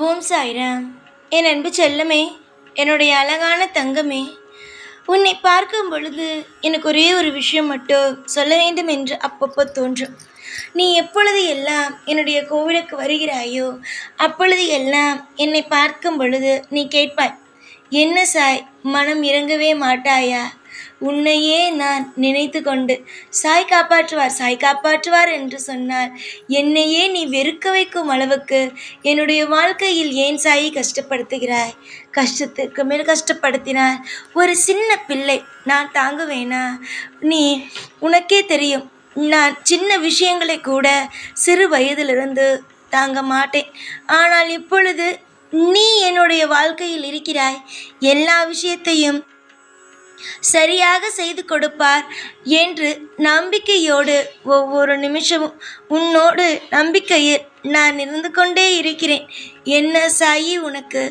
ஓம் சாய்ராம். என் அன்பு செல்லமே, என்னுடைய அழகான தங்கமே, உன்னை பார்க்கும் பொழுது எனக்கு ஒரே ஒரு விஷயம் மட்டும் சொல்ல வேண்டும் என்று அப்பப்போ தோன்றும். நீ எப்பொழுது எல்லாம் என்னுடைய கோவிலுக்கு வருகிறாயோ அப்பொழுது எல்லாம் என்னை பார்க்கும் பொழுது நீ கேட்பாய், என்ன சாய், மனம் இறங்கவே மாட்டாயா? உன்னையே நான் நினைத்து கொண்டு சாய் காப்பாற்றுவார், சாய் காப்பாற்றுவார் என்று சொன்னால் என்னையே நீ வெறுக்க வைக்கும் அளவுக்கு என்னுடைய வாழ்க்கையில் ஏன் சாயை கஷ்டப்படுத்துகிறாய்? கஷ்டத்துக்கு மேல் கஷ்டப்படுத்தினார் ஒரு சின்ன பிள்ளை நான் தாங்குவேனா? உனக்கே தெரியும், நான் சின்ன விஷயங்களை கூட சிறு வயதிலிருந்து தாங்க மாட்டேன். ஆனால் இப்பொழுது நீ என்னுடைய வாழ்க்கையில் இருக்கிறாய். எல்லா விஷயத்தையும் சரியாக செய்து கொடுப்பார் என்று நம்பிக்கையோடு ஒவ்வொரு நிமிஷமும் உன்னோடு நம்பிக்கையில் நான் இருந்து கொண்டே இருக்கிறேன். என்ன சாயி, உனக்கு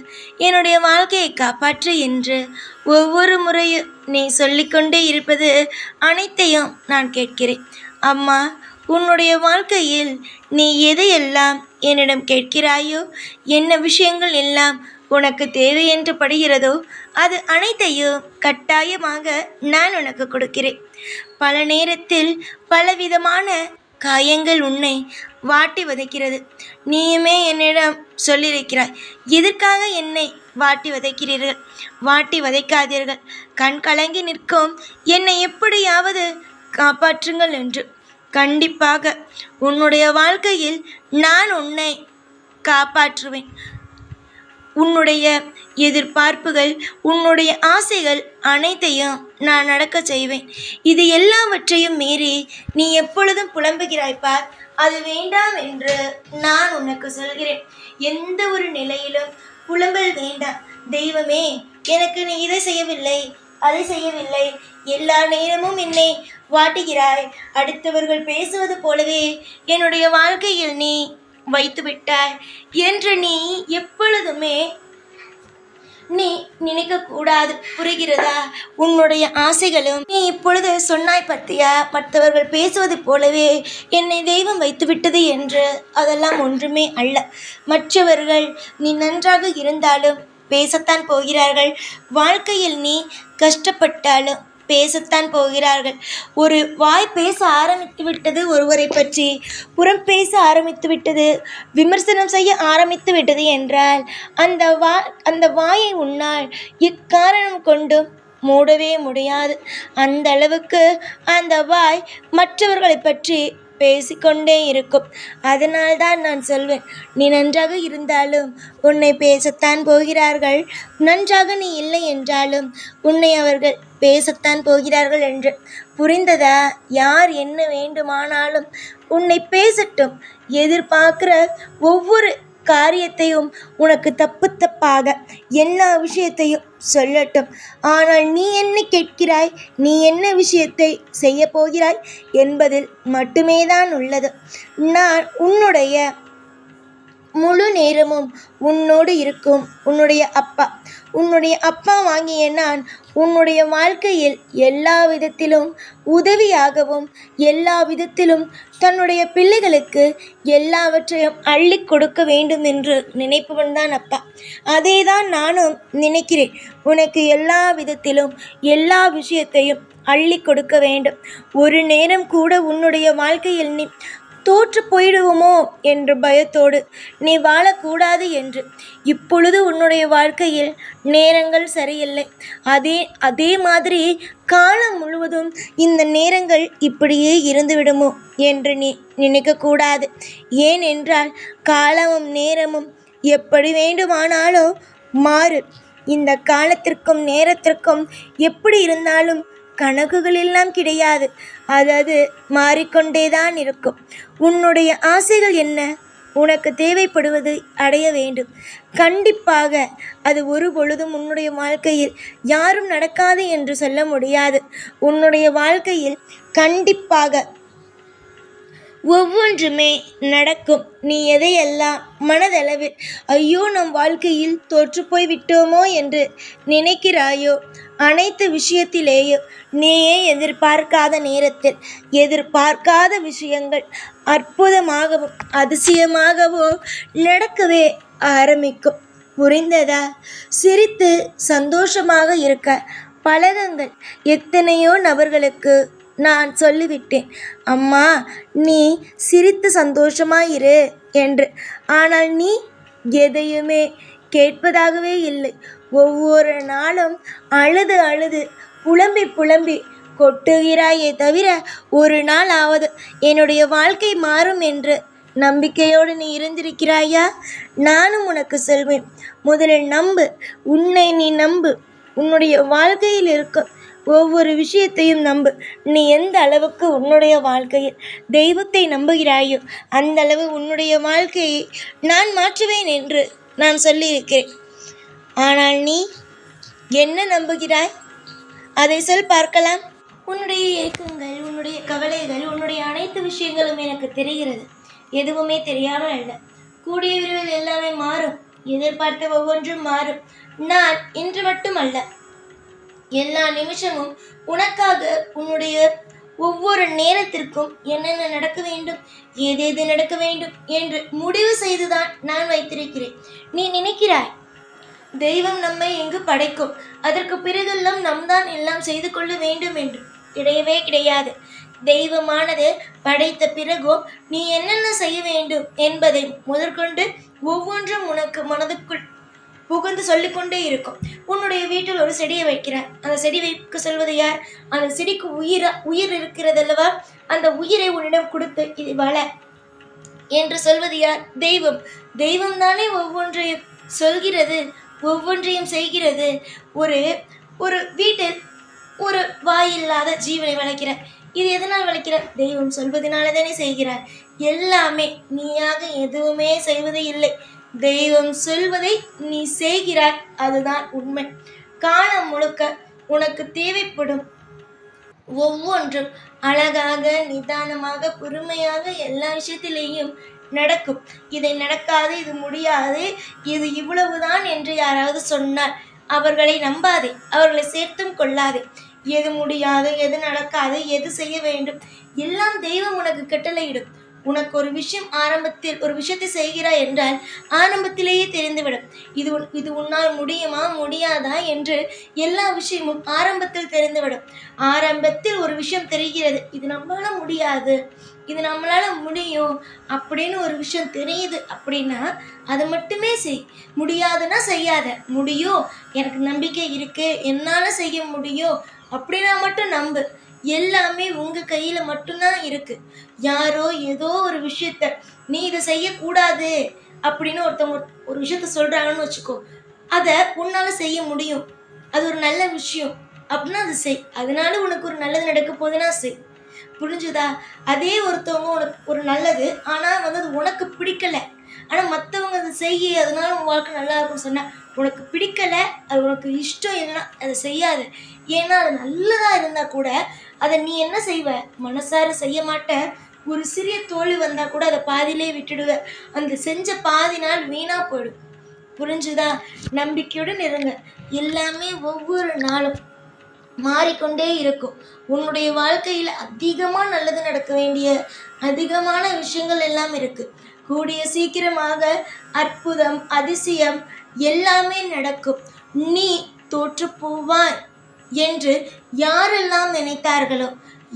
என்னுடைய வாழ்க்கையை காப்பாற்று என்று ஒவ்வொரு முறையும் நீ சொல்லிக்கொண்டே இருப்பது அனைத்தையும் நான் கேட்கிறேன். அம்மா, உன்னுடைய வாழ்க்கையில் நீ எதையெல்லாம் என்னிடம் கேட்கிறாயோ, என்ன விஷயங்கள் எல்லாம் உனக்கு தேவை என்று படுகிறதோ அது அனைத்தையும் கட்டாயமாக நான் உனக்கு கொடுக்கிறேன். பல நேரத்தில் பலவிதமான காயங்கள் உன்னை வாட்டி வதைக்கிறது. நீயுமே என்னிடம் சொல்லியிருக்கிறாய், எதற்காக என்னை வாட்டி வதைக்கிறீர்கள்? வாட்டி வதைக்காதீர்கள், கண் கலங்கி நிற்கும் என்னை எப்படியாவது காப்பாற்றுங்கள் என்று. கண்டிப்பாக உன்னுடைய வாழ்க்கையில் நான் உன்னை காப்பாற்றுவேன். உன்னுடைய எதிர்பார்ப்புகள், உன்னுடைய ஆசைகள் அனைத்தையும் நான் நடக்க செய்வேன். இது எல்லாவற்றையும் மீறி நீ எப்பொழுதும் புலம்புகிறாய்ப்பார், அது வேண்டாம் என்று நான் உனக்கு சொல்கிறேன். எந்த ஒரு நிலையிலும் புலம்பல் வேண்டாம். தெய்வமே, எனக்கு நீ இதை செய்யவில்லை, அதை செய்யவில்லை, எல்லா நேரமும் என்னை வாட்டுகிறாய், அடுத்தவர்கள் பேசுவது போலவே என்னுடைய வாழ்க்கையில் நீ வைத்து விட்டாய் என்று நீ எப்பொழுதுமே நீ நினைக்கக்கூடாது. புரிகிறதா? உன்னுடைய ஆசைகளும் நீ இப்பொழுது சொன்னாய் பத்தியா, மற்றவர்கள் பேசுவது போலவே என்னை தெய்வம் வைத்துவிட்டது என்று. அதெல்லாம் ஒன்றுமே அல்ல. மற்றவர்கள் நீ நன்றாக இருந்தாலும் பேசத்தான் போகிறார்கள். வாழ்க்கையில் நீ கஷ்டப்பட்டாலும் பேசத்தான் போகிறார்கள். ஒரு வாய் பேச ஆரம்பித்து விட்டது ஒருவரை பற்றி, புறம் பேச ஆரம்பித்து விட்டது, விமர்சனம் செய்ய ஆரம்பித்து விட்டது என்றால் அந்த வாயை உன்னால் இக்காரணம் கொண்டும் மூடவே முடியாது. அந்த அளவுக்கு அந்த வாய் மற்றவர்களை பற்றி பேசிக்கொண்டே இருக்கும். அதனால்தான் நான் சொல்வேன், நீ நன்றாக இருந்தாலும் உன்னை பேசத்தான் போகிறார்கள், நன்றாக நீ இல்லை என்றாலும் உன்னை அவர்கள் பேசத்தான் போகிறார்கள் என்று. புரிந்ததா? யார் என்ன வேண்டுமானாலும் உன்னை பேசட்டும். எதிர்பார்க்கிற ஒவ்வொரு காரியத்தையும் உனக்கு தப்பு தப்பாக எல்லா விஷயத்தையும் சொல்லட்டும். ஆனால் நீ என்ன கேட்கிறாய், நீ என்ன விஷயத்தை செய்ய போகிறாய் என்பதில் மட்டுமே தான் உள்ளது. நான் உன்னுடைய முழு நேரமும் உன்னோடு இருக்கும் உன்னுடைய அப்பா வாங்கிய நான் உன்னுடைய வாழ்க்கையில் எல்லா விதத்திலும் உதவியாகவும் எல்லா விதத்திலும் தன்னுடைய பிள்ளைகளுக்கு எல்லாவற்றையும் அள்ளி கொடுக்க வேண்டும் என்று நினைப்பவன் தான் அப்பா. அதே தான் நானும் நினைக்கிறேன். உனக்கு எல்லா விதத்திலும் எல்லா விஷயத்தையும் அள்ளி கொடுக்க வேண்டும். ஒரு நேரம் கூட உன்னுடைய வாழ்க்கையில் நீ தோற்று போயிடுவோமோ என்ற பயத்தோடு நீ வாழக்கூடாது என்று. இப்பொழுது உன்னுடைய வாழ்க்கையில் நேரங்கள் சரியில்லை. அதே மாதிரி காலம் முழுவதும் இந்த நேரங்கள் இப்படியே இருந்துவிடுமோ என்று நீ நினைக்கக்கூடாது. ஏனென்றால் காலமும் நேரமும் எப்படி வேண்டுமானாலும் மாறு. இந்த காலத்திற்கும் நேரத்திற்கும் எப்படி இருந்தாலும் கணக்குகள் எல்லாம் கிடையாது. அது மாறிக்கொண்டேதான் இருக்கும். உன்னுடைய ஆசைகள் என்ன? உனக்கு தேவைப்படுவது அடைய வேண்டும். கண்டிப்பாக அது ஒரு பொழுதும் உன்னுடைய வாழ்க்கையில் யாரும் நடக்காது என்று சொல்ல முடியாது. உன்னுடைய வாழ்க்கையில் கண்டிப்பாக ஒவ்வொன்றுமே நடக்கும். நீ எதையெல்லாம் மனதளவில் ஐயோ நம் வாழ்க்கையில் தோற்று போய் விட்டோமோ என்று நினைக்கிறாயோ அனைத்து விஷயத்திலேயும் நீயே எதிர்பார்க்காத நேரத்தில் எதிர்பார்க்காத விஷயங்கள் அற்புதமாகவும் அதிசயமாகவோ நடக்கவே ஆரம்பிக்கும். புரிந்ததா? சிரித்து சந்தோஷமாக இருக்க பழகுங்கள். எத்தனையோ நபர்களுக்கு நான் சொல்லிவிட்டேன், அம்மா நீ சிரித்து சந்தோஷமாயிரு என்று. ஆனால் நீ எதையுமே கேட்பதாகவே இல்லை. ஒவ்வொரு நாளும் அழுது அழுது புலம்பி புலம்பி கொட்டுகிறாயே தவிர ஒரு நாள் ஆவது என்னுடைய வாழ்க்கை மாறும் என்று நம்பிக்கையோடு நீ இருந்திருக்கிறாயா? நானும் உனக்கு சொல்வேன், முதலில் நம்பு. உன்னை நீ நம்பு. உன்னுடைய வாழ்க்கையில் இருக்கும் ஒவ்வொரு விஷயத்தையும் நம்பு. நீ எந்த அளவுக்கு உன்னுடைய வாழ்க்கையில் தெய்வத்தை நம்புகிறாயோ அந்த அளவு உன்னுடைய வாழ்க்கையை நான் மாற்றுவேன் என்று நான் சொல்லியிருக்கிறேன். ஆனால் நீ என்ன நம்புகிறாய்? அதை சொல் பார்க்கலாம். உன்னுடைய ஏக்கங்கள், உன்னுடைய கவலைகள், உன்னுடைய அனைத்து விஷயங்களும் எனக்கு தெரிகிறது. எதுவுமே தெரியாமல் அல்ல. கூடிய விரைவில் எல்லாமே மாறும். எதிர்பார்த்த ஒவ்வொன்றும் மாறும். நான் இன்று மட்டும் அல்ல, எல்லா நிமிஷமும் உனக்காக உன்னுடைய ஒவ்வொரு நேரத்திற்கும் என்னென்ன நடக்க வேண்டும், ஏதேது நடக்க வேண்டும் என்று முடிவு செய்துதான் நான் வைத்திருக்கிறேன். நீ நினைக்கிறாய் தெய்வம் நம்மை எங்கு படைக்கும், அதற்கு பிறகெல்லாம் நம் தான் எல்லாம் செய்து கொள்ள வேண்டும் என்று. கிடையவே கிடையாது. தெய்வமானது படைத்த பிறகும் நீ என்னென்ன செய்ய வேண்டும் என்பதை முதற்கொண்டு ஒவ்வொன்றும் உனக்கு மனதுக்குள் புகுந்து சொல்லிக்கொண்டே இருக்கும். உன்னுடைய வீட்டில் ஒரு செடியை வைக்கிறார். அந்த செடி வைக்க சொல்வது யார்? அந்த செடிக்கு உயிர் இருக்கிறதல்லவா? அந்த உயிரை உன்னிடம் கொடுத்து இது வள என்று சொல்வது யார்? தெய்வம். தெய்வம் தானே ஒவ்வொன்றையும் சொல்கிறது, ஒவ்வொன்றையும் செய்கிறது. ஒரு வீட்டில் ஒரு வாயில்லாத ஜீவனை வளர்க்கிறார். இது எதனால் வளர்க்கிறார்? தெய்வம் சொல்வதனால தானே செய்கிறார். எல்லாமே நீயாக எதுவுமே செய்வது இல்லை. தெய்வம் சொல்வதை நீ செய்கிறாய், அதுதான் உண்மை. காலம் முழுக்க உனக்கு தேவைப்படும் ஒவ்வொன்றும் அழகாக, நிதானமாக, பொறுமையாக எல்லா விஷயத்திலேயும் நடக்கும். இதை நடக்காது, இது முடியாது, இது இவ்வளவுதான் என்று யாராவது சொன்னால் அவர்களை நம்பாதே, அவர்களை சேர்த்தும் கொள்ளாதே. எது முடியாது, எது நடக்காது, எது செய்ய வேண்டும் எல்லாம் தெய்வம் உனக்கு கட்டளையிடும். உனக்கு ஒரு விஷயம் ஆரம்பத்தில் ஒரு விஷயத்தை செய்கிறாய் என்றால் ஆரம்பத்திலேயே தெரிந்துவிடும். இது உன்னால் முடியுமா முடியாதா என்று எல்லா விஷயமும் ஆரம்பத்தில் தெரிந்துவிடும். ஆரம்பத்தில் ஒரு விஷயம் தெரிகிறது, இது நம்மளால முடியாது, இது நம்மளால முடியும் அப்படின்னு ஒரு விஷயம் தெரியுது அப்படின்னா அது மட்டுமே செய். முடியாதுன்னா செய்யாத. முடியும், எனக்கு நம்பிக்கை இருக்கு, என்னால் செய்ய முடியும் அப்படின்னா மட்டும் நம்பு. எல்லாமே உங்கள் கையில் மட்டும்தான் இருக்குது. யாரோ ஏதோ ஒரு விஷயத்த நீ இதை செய்யக்கூடாது அப்படின்னு ஒருத்தவங்க ஒரு விஷயத்த சொல்கிறாங்கன்னு வச்சுக்கோ, அதை உன்னால் செய்ய முடியும், அது ஒரு நல்ல விஷயம் அப்படின்னா அது செய். அதனால உனக்கு ஒரு நல்லது நடக்க போகுதுன்னா செய். புரிஞ்சுதா? அதே ஒருத்தவங்க உனக்கு ஒரு நல்லது ஆனால் அது உனக்கு பிடிக்கலை, ஆனால் மற்றவங்க அதை செய்ய அதனால உன் வாழ்க்கை நல்லா இருக்கும்னு சொன்னால் உனக்கு பிடிக்கலை, அது உனக்கு இஷ்டம் இல்லைன்னா அதை செய்யாத. ஏன்னா அது நல்லதாக இருந்தால் கூட அதை நீ என்ன செய்வ? மனசார செய்ய மாட்ட. ஒரு சிறிய தோல்வி வந்தால் கூட அதை பாதியிலே விட்டுடுவ. அந்த செஞ்ச பாதி நாள் வீணாக போயிடும். புரிஞ்சுதா? நம்பிக்கையுடன் இருங்க. எல்லாமே ஒவ்வொரு நாளும் மாறிக்கொண்டே இருக்கும். உன்னுடைய வாழ்க்கையில் அதிகமாக நல்லது நடக்க வேண்டிய அதிகமான விஷயங்கள் எல்லாம் இருக்குது. கூடிய சீக்கிரமாக அற்புதம், அதிசயம் எல்லாமே நடக்கும். நீ தோற்று போவாய் என்று யாரெல்லாம் நினைத்தார்களோ,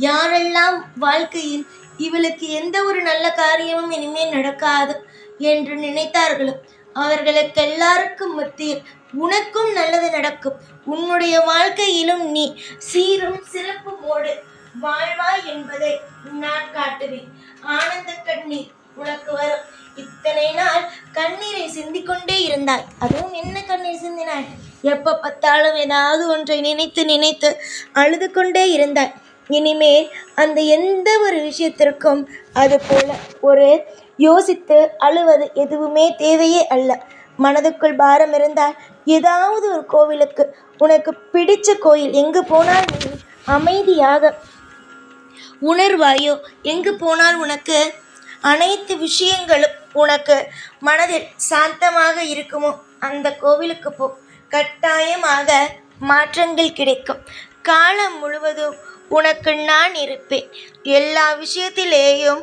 யாரெல்லாம் வாழ்க்கையில் இவளுக்கு எந்த ஒரு நல்ல காரியமும் இனிமேல் நடக்காது என்று நினைத்தார்களோ அவர்களுக்கு எல்லாருக்கும் மத்தியில் உனக்கும் நல்லது நடக்கும். உன்னுடைய வாழ்க்கையிலும் நீ சீரும் சிறப்புமோடு வாழ்வாய் என்பதை நான் காட்டுவேன். ஆனந்த கண்ணீர் உனக்கு வரும். இத்தனை நாள் கண்ணீரை சிந்திக்கொண்டே இருந்தாய். அதுவும் என்ன கண்ணீர் சிந்தினாய்? எப்போ பார்த்தாலும் ஏதாவது ஒன்றை நினைத்து நினைத்து அழுது கொண்டே இருந்தாய். இனிமேல் அந்த எந்த ஒரு விஷயத்திற்கும் அது போல ஒரு யோசித்து அழுவது எதுவுமே தேவையே அல்ல. மனதுக்குள் பாரம் இருந்தால் ஏதாவது ஒரு கோவிலுக்கு, உனக்கு பிடிச்ச கோயில் எங்கு போனால் நீ அமைதியாக உணர்வாயோ, எங்கு போனால் உனக்கு அனைத்து விஷயங்களும் உனக்கு மனதில் சாந்தமாக இருக்குமோ அந்த கோவிலுக்கு போ. கட்டாயமாக மாற்றங்கள் கிடைக்கும். காலம் முழுவதும் உனக்கு நான் இருப்பேன். எல்லா விஷயத்திலேயும்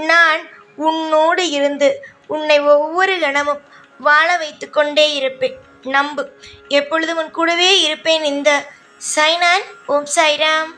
நான் உன்னோடு இருந்து உன்னை ஒவ்வொரு கணமும் வாழ வைத்து கொண்டே இருப்பேன். நம்பு, எப்பொழுதும் உன் கூடவே இருப்பேன். இந்த சைனான். ஓம் சாய்ராம்.